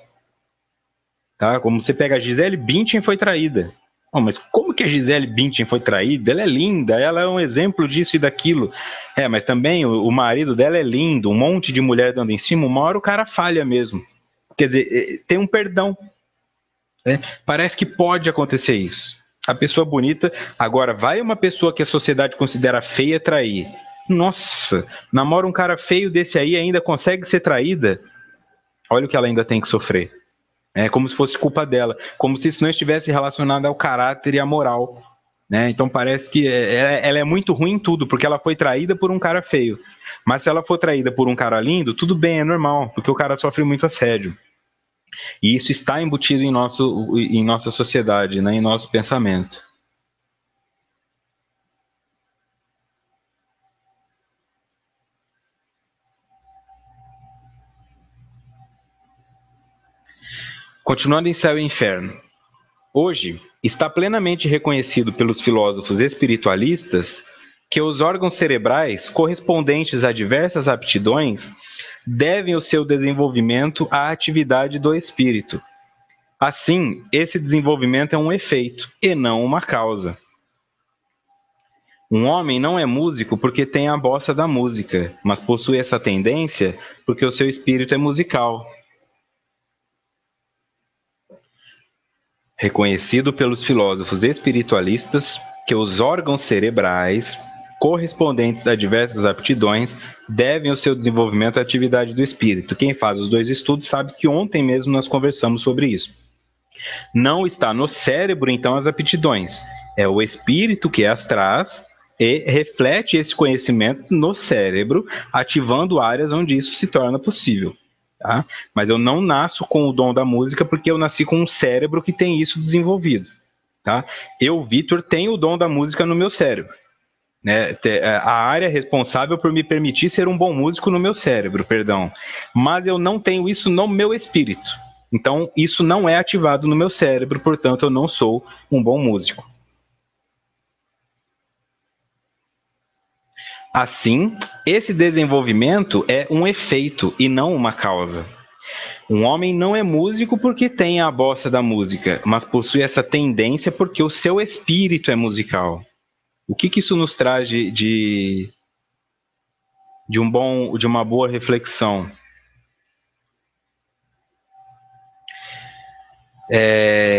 tá? Como você pega a Gisele Bündchen foi traída. Oh, mas como que a Gisele Bündchen foi traída? Ela é linda, ela é um exemplo disso e daquilo. Mas também o marido dela é lindo, um monte de mulher dando em cima, uma hora o cara falha mesmo. Quer dizer, tem um perdão. Né? Parece que pode acontecer isso. A pessoa bonita, agora vai uma pessoa que a sociedade considera feia trair. Nossa, namora um cara feio desse aí e ainda consegue ser traída. Olha o que ela ainda tem que sofrer. É como se fosse culpa dela, como se isso não estivesse relacionado ao caráter e à moral. Né? Então parece que ela é muito ruim em tudo, porque ela foi traída por um cara feio. Mas se ela for traída por um cara lindo, tudo bem, é normal, porque o cara sofre muito assédio. E isso está embutido em nossa sociedade, né? Em nosso pensamento. Continuando em Céu e Inferno. Hoje, está plenamente reconhecido pelos filósofos espiritualistas que os órgãos cerebrais correspondentes a diversas aptidões devem o seu desenvolvimento à atividade do espírito. Assim, esse desenvolvimento é um efeito e não uma causa. Um homem não é músico porque tem a bossa da música, mas possui essa tendência porque o seu espírito é musical. Reconhecido pelos filósofos espiritualistas que os órgãos cerebrais, correspondentes a diversas aptidões, devem o seu desenvolvimento à atividade do espírito. Quem faz os dois estudos sabe que ontem mesmo nós conversamos sobre isso. Não está no cérebro, então, as aptidões. É o espírito que as traz e reflete esse conhecimento no cérebro, ativando áreas onde isso se torna possível. Tá? Mas eu não nasço com o dom da música porque eu nasci com um cérebro que tem isso desenvolvido. Tá? Eu, Vitor, tenho o dom da música no meu cérebro. Né? A área responsável por me permitir ser um bom músico no meu cérebro, perdão. Mas eu não tenho isso no meu espírito. Então, isso não é ativado no meu cérebro, portanto, eu não sou um bom músico. Assim, esse desenvolvimento é um efeito e não uma causa. Um homem não é músico porque tem a bossa da música, mas possui essa tendência porque o seu espírito é musical. O que isso nos traz de uma boa reflexão?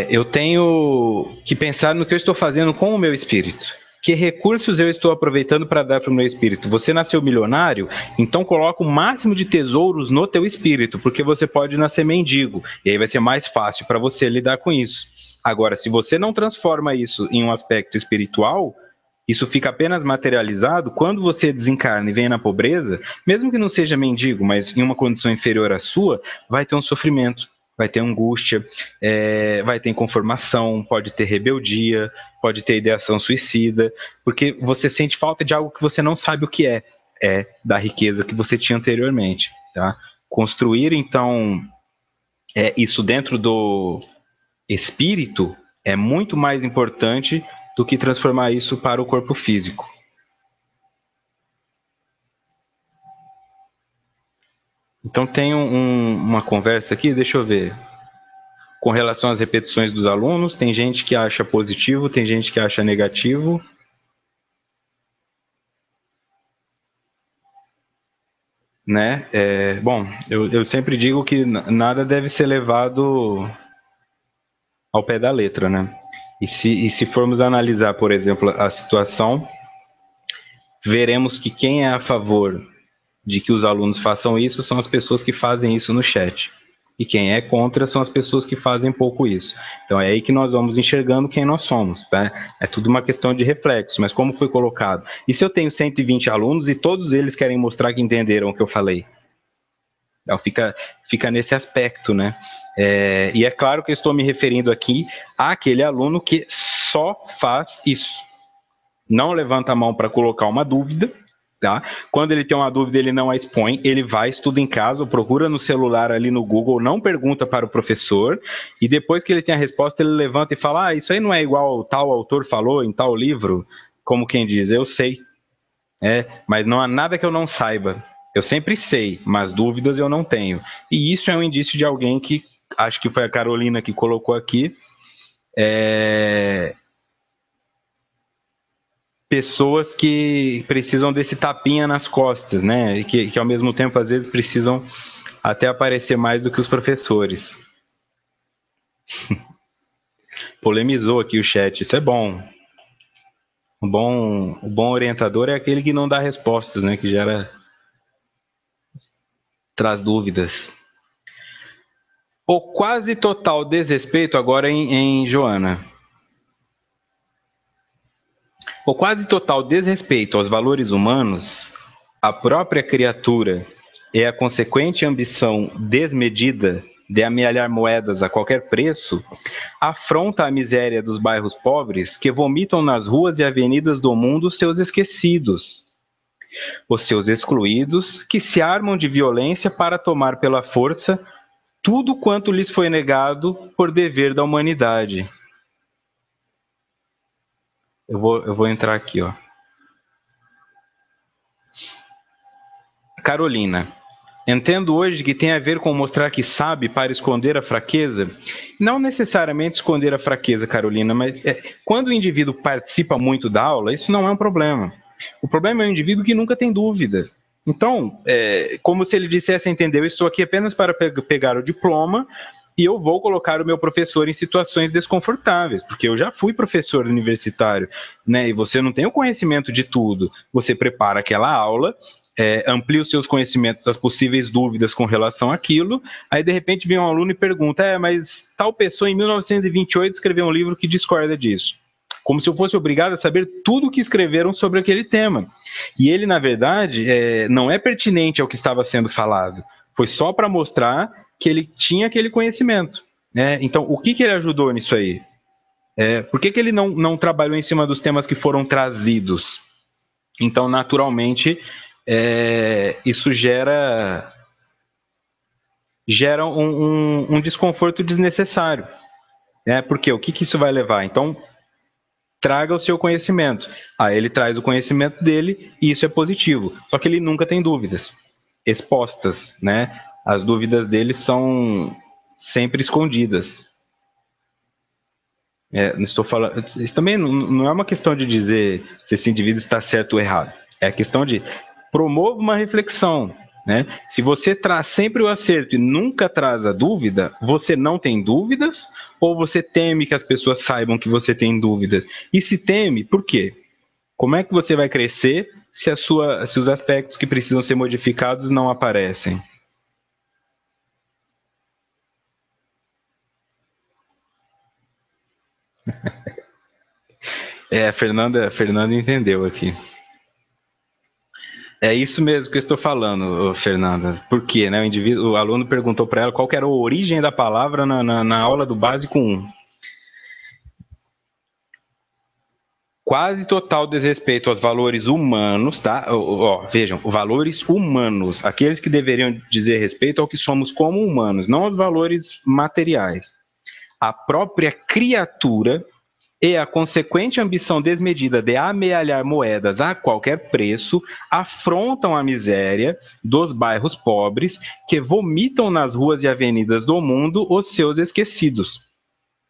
Eu tenho que pensar no que eu estou fazendo com o meu espírito. Que recursos eu estou aproveitando para dar para o meu espírito? Você nasceu milionário, então coloca o máximo de tesouros no teu espírito, porque você pode nascer mendigo, e aí vai ser mais fácil para você lidar com isso. Agora, se você não transforma isso em um aspecto espiritual, isso fica apenas materializado quando você desencarna e vem na pobreza, mesmo que não seja mendigo, mas em uma condição inferior à sua, vai ter um sofrimento, vai ter angústia, vai ter inconformação, pode ter rebeldia, pode ter ideação suicida, porque você sente falta de algo que você não sabe o que é da riqueza que você tinha anteriormente. Tá? Construir, então, isso dentro do espírito é muito mais importante do que transformar isso para o corpo físico. Então tem uma conversa aqui, deixa eu ver. Com relação às repetições dos alunos, tem gente que acha positivo, tem gente que acha negativo. Né? Bom, eu sempre digo que nada deve ser levado ao pé da letra, né? E se formos analisar, por exemplo, a situação, veremos que quem é a favor de que os alunos façam isso são as pessoas que fazem isso no chat. E quem é contra são as pessoas que fazem pouco isso. Então é aí que nós vamos enxergando quem nós somos. Tá? É tudo uma questão de reflexo, mas como foi colocado? E se eu tenho 120 alunos e todos eles querem mostrar que entenderam o que eu falei? Então fica nesse aspecto, né? E é claro que eu estou me referindo aqui àquele aluno que só faz isso. Não levanta a mão para colocar uma dúvida, Tá? Quando ele tem uma dúvida, ele não a expõe, ele vai, estuda em casa, procura no celular ali no Google, não pergunta para o professor, e depois que ele tem a resposta, ele levanta e fala: ah, isso aí não é igual tal autor falou em tal livro? Como quem diz, eu sei, mas não há nada que eu não saiba. Eu sempre sei, mas dúvidas eu não tenho. E isso é um indício de alguém que, acho que foi a Carolina que colocou aqui, pessoas que precisam desse tapinha nas costas, né? E que ao mesmo tempo, às vezes, precisam até aparecer mais do que os professores. Polemizou aqui o chat, isso é bom. O bom orientador é aquele que não dá respostas, né? Que traz dúvidas. O quase total desrespeito, agora em Joana. O quase total desrespeito aos valores humanos, a própria criatura e a consequente ambição desmedida de amealhar moedas a qualquer preço, afronta a miséria dos bairros pobres que vomitam nas ruas e avenidas do mundo seus esquecidos, os seus excluídos, que se armam de violência para tomar pela força tudo quanto lhes foi negado por dever da humanidade. Eu vou entrar aqui, ó. Carolina. Entendo hoje que tem a ver com mostrar que sabe para esconder a fraqueza. Não necessariamente esconder a fraqueza, Carolina, mas quando o indivíduo participa muito da aula, isso não é um problema. O problema é o indivíduo que nunca tem dúvida. Então, como se ele dissesse, entendeu, eu estou aqui apenas para pegar o diploma e eu vou colocar o meu professor em situações desconfortáveis, porque eu já fui professor universitário, né? E você não tem o conhecimento de tudo. Você prepara aquela aula, amplia os seus conhecimentos, as possíveis dúvidas com relação àquilo, aí de repente vem um aluno e pergunta, mas tal pessoa em 1928 escreveu um livro que discorda disso. Como se eu fosse obrigado a saber tudo o que escreveram sobre aquele tema. E ele, na verdade, não é pertinente ao que estava sendo falado. Foi só para mostrar que ele tinha aquele conhecimento. Né? Então, o que ele ajudou nisso aí? Por que ele não trabalhou em cima dos temas que foram trazidos? Então, naturalmente, isso gera um desconforto desnecessário. Porque o que isso vai levar? Então, traga o seu conhecimento. Aí ele traz o conhecimento dele e isso é positivo. Só que ele nunca tem dúvidas expostas, né? As dúvidas dele são sempre escondidas. Não estou falando. Isso também não é uma questão de dizer se esse indivíduo está certo ou errado. É a questão de promover uma reflexão. Né? Se você traz sempre o acerto e nunca traz a dúvida, você não tem dúvidas ou você teme que as pessoas saibam que você tem dúvidas? E se teme, por quê? Como é que você vai crescer se os aspectos que precisam ser modificados não aparecem? A Fernanda entendeu aqui. É isso mesmo que eu estou falando, Fernanda. Por quê? Né? O aluno perguntou para ela qual era a origem da palavra na aula do Básico 1. Quase total desrespeito aos valores humanos, tá? Vejam, valores humanos, aqueles que deveriam dizer respeito ao que somos como humanos, não aos valores materiais. A própria criatura e a consequente ambição desmedida de amealhar moedas a qualquer preço afrontam a miséria dos bairros pobres que vomitam nas ruas e avenidas do mundo os seus esquecidos,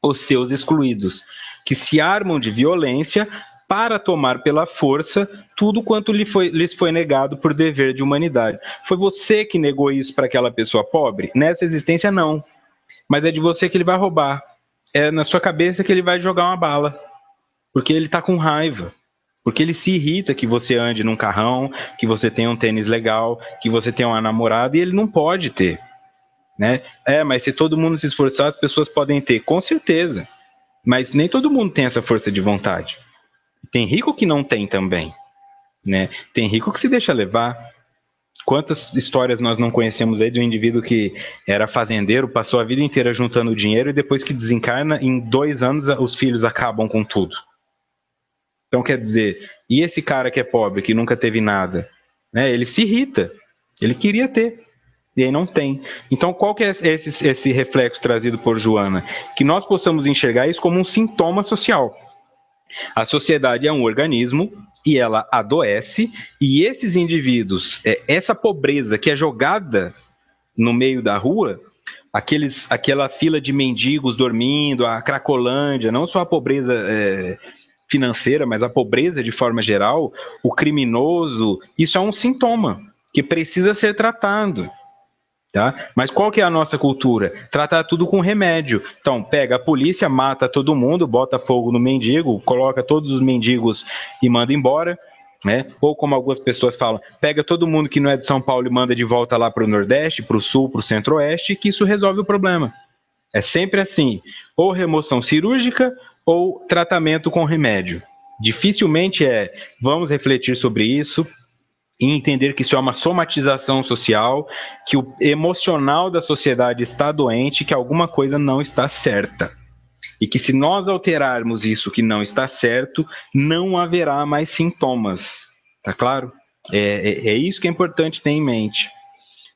os seus excluídos, que se armam de violência para tomar pela força tudo quanto lhes foi negado por dever de humanidade. Foi você que negou isso para aquela pessoa pobre? Nessa existência, não. Mas é de você que ele vai roubar. É na sua cabeça que ele vai jogar uma bala. Porque ele está com raiva. Porque ele se irrita que você ande num carrão, que você tenha um tênis legal, que você tenha uma namorada, e ele não pode ter. Né? Mas se todo mundo se esforçar, as pessoas podem ter. Com certeza. Mas nem todo mundo tem essa força de vontade. Tem rico que não tem também, né? Tem rico que se deixa levar. Quantas histórias nós não conhecemos aí de um indivíduo que era fazendeiro, passou a vida inteira juntando dinheiro e depois que desencarna, em 2 anos os filhos acabam com tudo. Então, quer dizer, e esse cara que é pobre, que nunca teve nada, né? Ele se irrita, ele queria ter, e aí não tem. Então, qual que é esse reflexo trazido por Joana? Que nós possamos enxergar isso como um sintoma social. A sociedade é um organismo e ela adoece, e esses indivíduos, essa pobreza que é jogada no meio da rua, aquela fila de mendigos dormindo, a Cracolândia, não só a pobreza financeira, mas a pobreza de forma geral, o criminoso, isso é um sintoma que precisa ser tratado. Tá? Mas qual que é a nossa cultura? Tratar tudo com remédio. Então, pega a polícia, mata todo mundo, bota fogo no mendigo, coloca todos os mendigos e manda embora. Né? Ou como algumas pessoas falam, pega todo mundo que não é de São Paulo e manda de volta lá para o Nordeste, para o Sul, para o Centro-Oeste, que isso resolve o problema. É sempre assim, ou remoção cirúrgica ou tratamento com remédio. Dificilmente vamos refletir sobre isso e entender que isso é uma somatização social, que o emocional da sociedade está doente, que alguma coisa não está certa. E que se nós alterarmos isso que não está certo, não haverá mais sintomas. Tá claro? É isso que é importante ter em mente.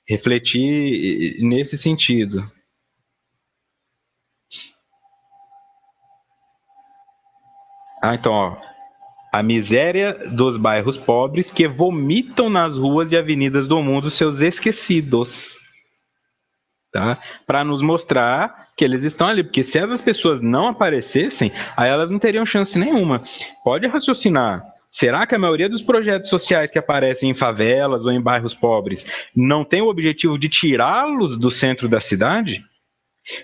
Refletir nesse sentido. Então, ó, a miséria dos bairros pobres que vomitam nas ruas e avenidas do mundo seus esquecidos. Tá? Para nos mostrar que eles estão ali, porque se essas pessoas não aparecessem, aí elas não teriam chance nenhuma. Pode raciocinar. Será que a maioria dos projetos sociais que aparecem em favelas ou em bairros pobres não tem o objetivo de tirá-los do centro da cidade?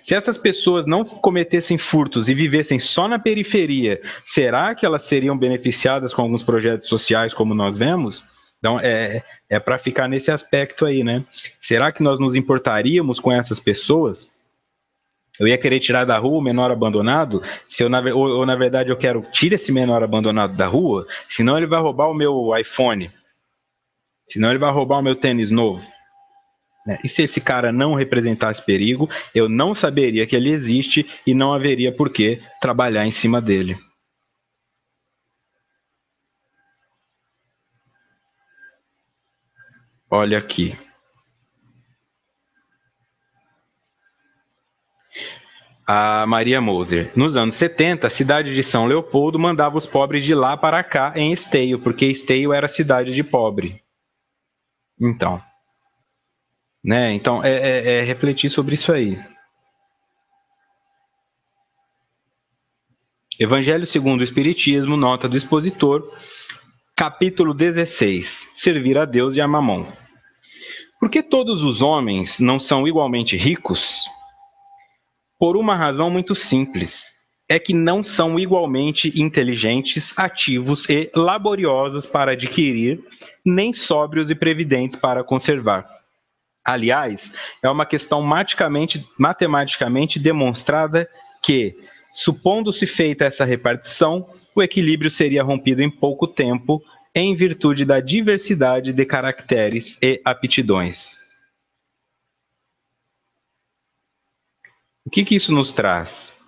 Se essas pessoas não cometessem furtos e vivessem só na periferia, será que elas seriam beneficiadas com alguns projetos sociais como nós vemos? Então, é para ficar nesse aspecto aí, né? Será que nós nos importaríamos com essas pessoas? Eu ia querer tirar da rua o menor abandonado? Se eu, ou na verdade eu quero tirar esse menor abandonado da rua, senão ele vai roubar o meu iPhone, senão ele vai roubar o meu tênis novo. E se esse cara não representasse perigo, eu não saberia que ele existe e não haveria por que trabalhar em cima dele. Olha aqui. A Maria Moser. Nos anos 70, a cidade de São Leopoldo mandava os pobres de lá para cá em Esteio, porque Esteio era cidade de pobre. Então, né? Então, refletir sobre isso aí. Evangelho segundo o Espiritismo, nota do expositor, capítulo 16. Servir a Deus e a Mamon. Por que todos os homens não são igualmente ricos? Por uma razão muito simples. É que não são igualmente inteligentes, ativos e laboriosos para adquirir, nem sóbrios e previdentes para conservar. Aliás, é uma questão matematicamente demonstrada que, supondo-se feita essa repartição, o equilíbrio seria rompido em pouco tempo, em virtude da diversidade de caracteres e aptidões. O que isso nos traz?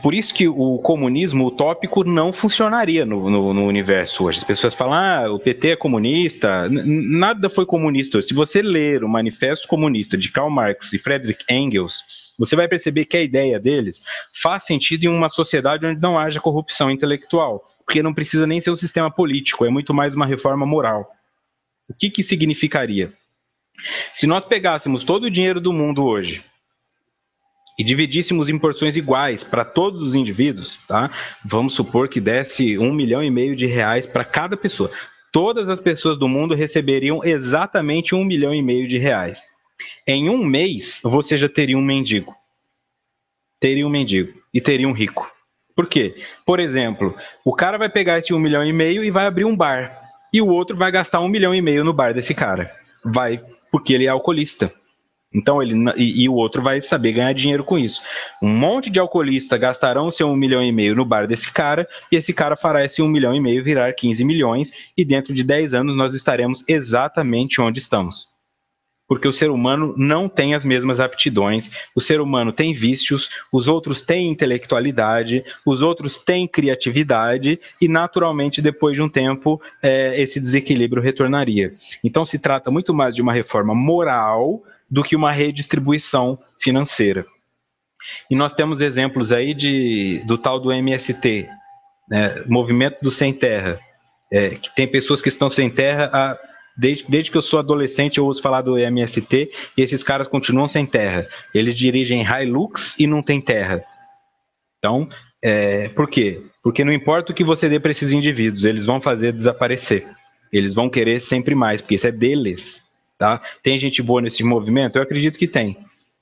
Por isso que o comunismo utópico não funcionaria no universo hoje. As pessoas falam, o PT é comunista. Nada foi comunista. Se você ler o Manifesto Comunista de Karl Marx e Friedrich Engels, você vai perceber que a ideia deles faz sentido em uma sociedade onde não haja corrupção intelectual, porque não precisa nem ser um sistema político, é muito mais uma reforma moral. O que significaria? Se nós pegássemos todo o dinheiro do mundo hoje e dividíssemos em porções iguais para todos os indivíduos, tá? Vamos supor que desse 1,5 milhão de reais para cada pessoa. Todas as pessoas do mundo receberiam exatamente 1,5 milhão de reais. Em um mês, você já teria um mendigo. Teria um mendigo e teria um rico. Por quê? Por exemplo, o cara vai pegar esse 1,5 milhão e vai abrir um bar. E o outro vai gastar 1,5 milhão no bar desse cara. Vai, porque ele é alcoolista. Então e o outro vai saber ganhar dinheiro com isso. Um monte de alcoolistas gastarão seu 1,5 milhão no bar desse cara, e esse cara fará esse 1,5 milhão virar 15 milhões, e dentro de 10 anos nós estaremos exatamente onde estamos. Porque o ser humano não tem as mesmas aptidões, o ser humano tem vícios, os outros têm intelectualidade, os outros têm criatividade e, naturalmente, depois de um tempo, esse desequilíbrio retornaria. Então, se trata muito mais de uma reforma moral do que uma redistribuição financeira. E nós temos exemplos aí do tal do MST, né, Movimento do Sem Terra, que tem pessoas que estão sem terra desde que eu sou adolescente eu ouço falar do MST e esses caras continuam sem terra. Eles dirigem Hilux e não tem terra. Então, por quê? Porque não importa o que você dê para esses indivíduos, eles vão fazer desaparecer. Eles vão querer sempre mais, porque isso é deles. Tá? Tem gente boa nesse movimento? Eu acredito que tem.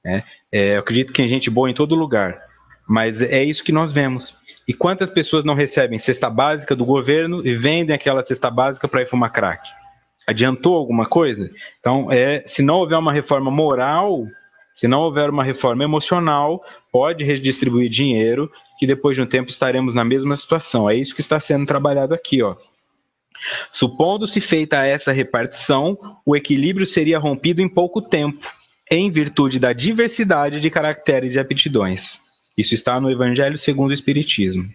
Né? Eu acredito que tem gente boa em todo lugar. Mas é isso que nós vemos. E quantas pessoas não recebem cesta básica do governo e vendem aquela cesta básica para ir fumar crack? Adiantou alguma coisa? Então, se não houver uma reforma moral, se não houver uma reforma emocional, pode redistribuir dinheiro, que depois de um tempo estaremos na mesma situação. É isso que está sendo trabalhado aqui, ó. Supondo-se feita essa repartição, o equilíbrio seria rompido em pouco tempo, em virtude da diversidade de caracteres e aptidões. Isso está no Evangelho segundo o Espiritismo.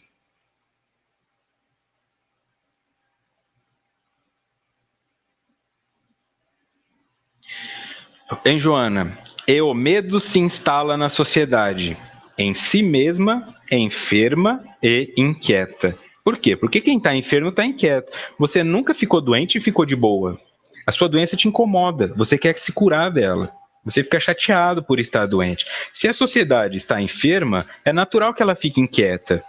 Em Joana, e o medo se instala na sociedade, em si mesma, enferma e inquieta. Por quê? Porque quem está enfermo está inquieto. Você nunca ficou doente e ficou de boa. A sua doença te incomoda, você quer se curar dela. Você fica chateado por estar doente. Se a sociedade está enferma, é natural que ela fique inquieta.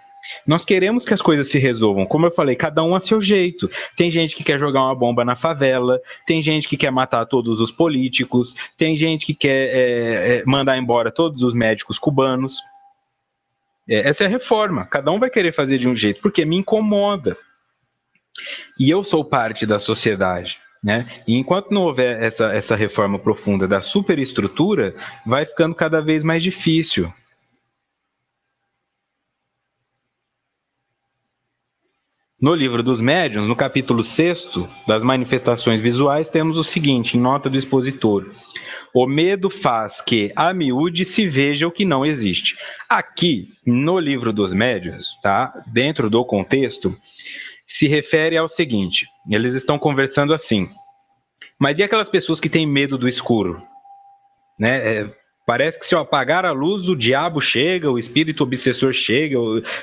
Nós queremos que as coisas se resolvam, como eu falei, cada um a seu jeito. Tem gente que quer jogar uma bomba na favela, tem gente que quer matar todos os políticos, tem gente que quer mandar embora todos os médicos cubanos. Essa é a reforma. Cada um vai querer fazer de um jeito, porque me incomoda. E eu sou parte da sociedade. Né? E enquanto não houver essa reforma profunda da superestrutura, vai ficando cada vez mais difícil. No livro dos médiuns, no capítulo 6º, das manifestações visuais, temos o seguinte, em nota do expositor. O medo faz que, a miúde, se veja o que não existe. Aqui, no livro dos médiuns, tá? Dentro do contexto, se refere ao seguinte, eles estão conversando assim, mas e aquelas pessoas que têm medo do escuro? Né? Parece que se eu apagar a luz, o diabo chega, o espírito obsessor chega,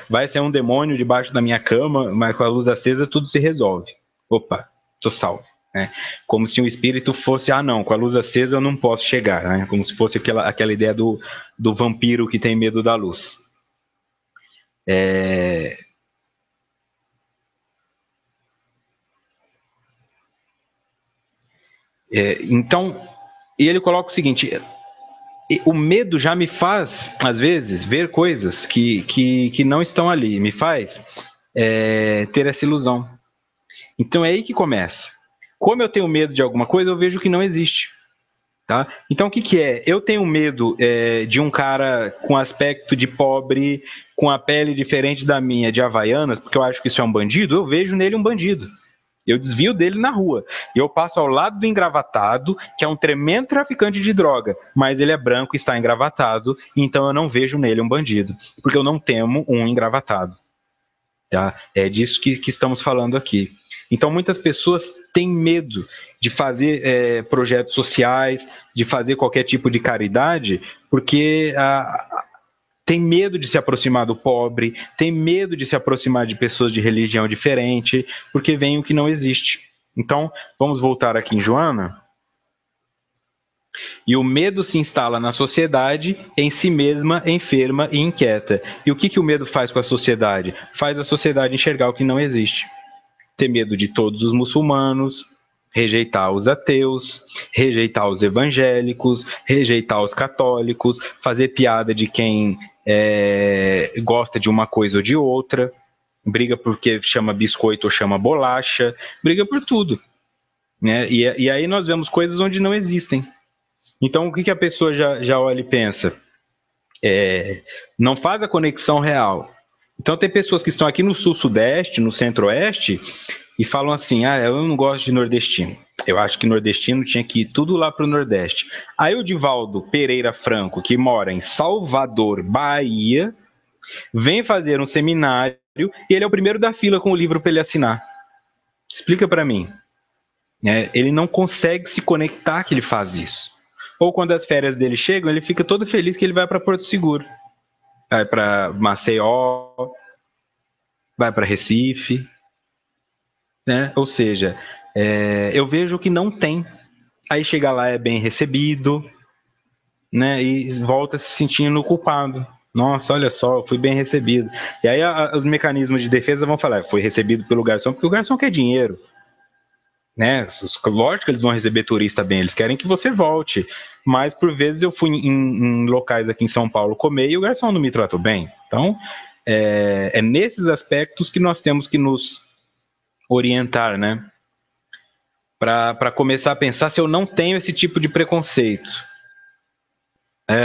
vai ser um demônio debaixo da minha cama, mas com a luz acesa tudo se resolve. Opa, tô salvo. Né? Como se o espírito fosse, não, com a luz acesa eu não posso chegar. Né? Como se fosse aquela ideia do vampiro que tem medo da luz. Então, e ele coloca o seguinte... O medo já me faz, às vezes, ver coisas que não estão ali. Me faz ter essa ilusão. Então é aí que começa. Como eu tenho medo de alguma coisa, eu vejo que não existe. Tá? Então o que é? Eu tenho medo de um cara com aspecto de pobre, com a pele diferente da minha, de Havaianas, porque eu acho que isso é um bandido, eu vejo nele um bandido. Eu desvio dele na rua. E eu passo ao lado do engravatado, que é um tremendo traficante de droga, mas ele é branco e está engravatado, então eu não vejo nele um bandido, porque eu não temo um engravatado. Tá? É disso que estamos falando aqui. Então muitas pessoas têm medo de fazer projetos sociais, de fazer qualquer tipo de caridade, porque tem medo de se aproximar do pobre, tem medo de se aproximar de pessoas de religião diferente, porque vem o que não existe. Então, vamos voltar aqui em Joana. E o medo se instala na sociedade, em si mesma, enferma e inquieta. E o que o medo faz com a sociedade? Faz a sociedade enxergar o que não existe. Ter medo de todos os muçulmanos, rejeitar os ateus, rejeitar os evangélicos, rejeitar os católicos, fazer piada de quem gosta de uma coisa ou de outra, briga porque chama biscoito ou chama bolacha, briga por tudo. Né? E aí nós vemos coisas onde não existem. Então o que a pessoa já olha e pensa? Não faz a conexão real. Então tem pessoas que estão aqui no sul-sudeste, no centro-oeste, e falam assim, eu não gosto de nordestino. Eu acho que nordestino tinha que ir tudo lá para o Nordeste. Aí o Divaldo Pereira Franco, que mora em Salvador, Bahia, vem fazer um seminário e ele é o primeiro da fila com o livro para ele assinar. Explica para mim. Ele não consegue se conectar que ele faz isso. Ou quando as férias dele chegam, ele fica todo feliz que ele vai para Porto Seguro. Vai para Maceió, vai para Recife. Né? Ou seja, eu vejo que não tem. Aí chega lá, é bem recebido, né? E volta se sentindo culpado. Nossa, olha só, eu fui bem recebido. E aí os mecanismos de defesa vão falar, foi recebido pelo garçom, porque o garçom quer dinheiro. Né? Lógico que eles vão receber turista bem, eles querem que você volte. Mas por vezes eu fui em locais aqui em São Paulo comer e o garçom não me tratou bem. Então, é nesses aspectos que nós temos que nos orientar, né? Para começar a pensar se eu não tenho esse tipo de preconceito.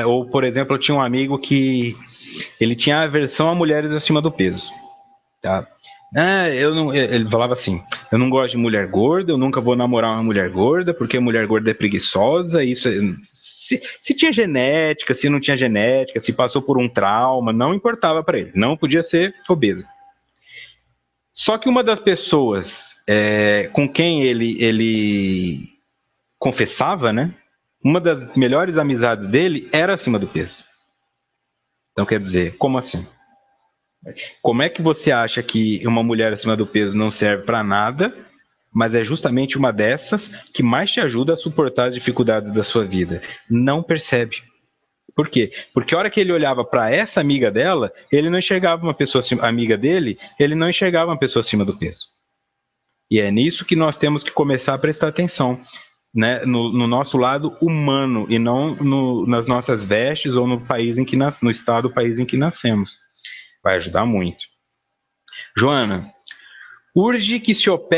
Ou, por exemplo, eu tinha um amigo que ele tinha aversão a mulheres acima do peso. Tá? Ele falava assim, eu não gosto de mulher gorda, eu nunca vou namorar uma mulher gorda, porque a mulher gorda é preguiçosa, se tinha genética, se não tinha genética, se passou por um trauma, não importava para ele, não podia ser obesa. Só que uma das pessoas com quem ele confessava, né? Uma das melhores amizades dele era acima do peso. Então, quer dizer, como assim? Como é que você acha que uma mulher acima do peso não serve para nada, mas é justamente uma dessas que mais te ajuda a suportar as dificuldades da sua vida? Não percebe. Por quê? Porque a hora que ele olhava para essa amiga dela, ele não enxergava uma pessoa amiga dele, ele não enxergava uma pessoa acima do peso. E é nisso que nós temos que começar a prestar atenção, né? No nosso lado humano e não nas nossas vestes ou no país em que no estado, país em que nascemos. Vai ajudar muito. Joana, urge que se opere